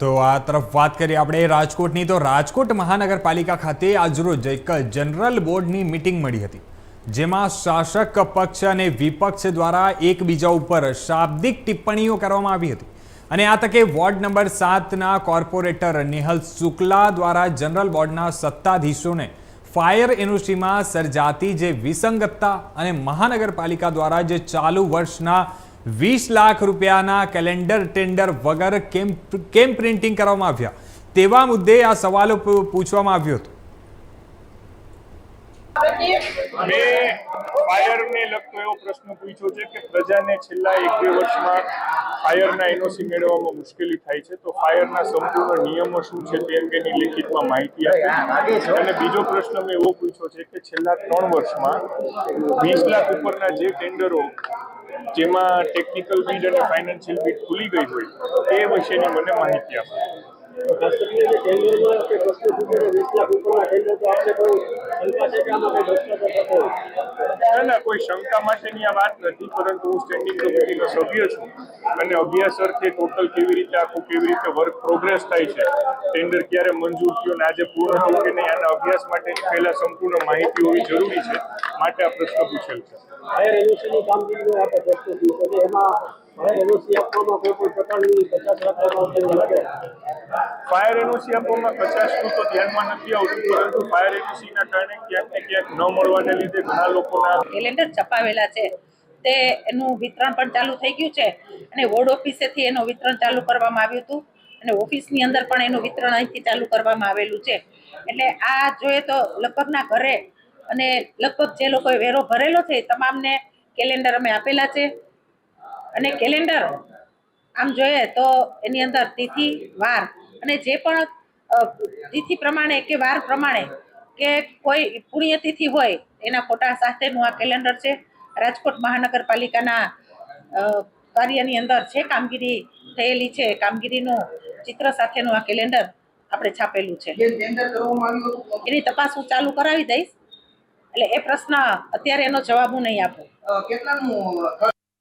તો આ તરફ વાત કરીએ આપણે રાજકોટની તો રાજકોટ મહાનગરપાલિકા ખાતે આજરોજ એક જનરલ બોર્ડની મીટિંગ મળી હતી, જેમાં શાસક પક્ષ અને વિપક્ષ દ્વારા એકબીજા ઉપર શાબ્દિક ટિપ્પણીઓ કરવામાં આવી હતી અને આ તકે વોર્ડ નંબર 7ના કોર્પોરેટર નેહલ શુક્લા દ્વારા જનરલ બોર્ડના સત્તાધીશોને ફાયર એનઓસીમાં સર્જાતી જે વિસંગતતા અને મહાનગરપાલિકા દ્વારા જે ચાલુ વર્ષના 20 લાખ રૂપિયાના કેલેન્ડર ટેન્ડર વગર કેમ પ્રિન્ટિંગ કરવામાં આવ્યા તેવા મુદ્દે આ સવાલો પૂછવામાં આવ્યો હતો। મેં ફાયરને લગતો એવો પ્રશ્ન પૂછ્યો છે કે પ્રજાને છેલ્લા 1-2 વર્ષમાં ફાયરના એનઓસી મેળવવામાં મુશ્કેલી થાય છે, તો ફાયરના સંપૂર્ણ નિયમો શું છે તે અંગેની લેખિતમાં માહિતી આપી। અને બીજો પ્રશ્ન મેં એવો પૂછ્યો છે કે છેલ્લા 3 વર્ષમાં 20 લાખ ઉપરના જે ટેન્ડરો જેમાં ટેકનિકલ બીડ અને ફાઇનાન્શિયલ બીડ ખુલી ગઈ હોય તે વિશેની મને માહિતી આપો। ના, કોઈ શંકા માટેની આ વાત નથી, પરંતુ હું સ્ટેન્ડિંગ કમિટીનો સભ્ય છું અને અભ્યાસ અર્થે ટોટલ કેવી રીતે વર્ક પ્રોગ્રેસ થાય છે, ટેન્ડર ક્યારે મંજૂર થયો અને આજે પૂર્ણ થયું કે નહીં, આના અભ્યાસ માટે પહેલા સંપૂર્ણ માહિતી હોવી જરૂરી છે, માટે આ પ્રશ્ન પૂછેલ છે। ફાયર એનઓસીની કામગીરીનો આપણે પ્રશ્ન પૂછ્યો છે, એમાં ફાયર એનઓસી આપવામાં કોઈ પ્રકારની 50 લાખ લાગે? ફાયર એનઓસી આપવામાં 50નું તો ધ્યાનમાં નથી આવતું, પરંતુ ફાયર એનઓસીના કારણે ક્યાંક ને ક્યાંક ન મળવાને લીધે ઘણા લોકોના કેલેન્ડર છપાવેલા છે તે એનું વિતરણ પણ ચાલુ થઈ ગયું છે અને વોર્ડ ઓફિસેથી એનું વિતરણ ચાલુ કરવામાં આવ્યું હતું અને ઓફિસની અંદર પણ એનું વિતરણ અહીંથી ચાલુ કરવામાં આવેલું છે। એટલે આ જોઈએ તો લગભગના ઘરે અને લગભગ જે લોકોએ વેરો ભરેલો છે તમામને કેલેન્ડર અમે આપેલા છે અને કેલેન્ડર આમ જોઈએ તો એની અંદર તિથિ વાર અને જે પણ તિથિ પ્રમાણે કે વાર પ્રમાણે કે કોઈ પુણ્યતિથિ હોય એના ફોટા સાથેનું આ કેલેન્ડર છે। રાજકોટ મહાનગરપાલિકાના કાર્યની અંદર જે કામગીરી થયેલી છે કામગીરીનું ચિત્ર સાથેનું આ કેલેન્ડર આપણે છાપેલું છે। એની તપાસ હું ચાલુ કરાવી દઈશ, એટલે એ પ્રશ્ન અત્યારે એનો જવાબ હું નહીં આપું।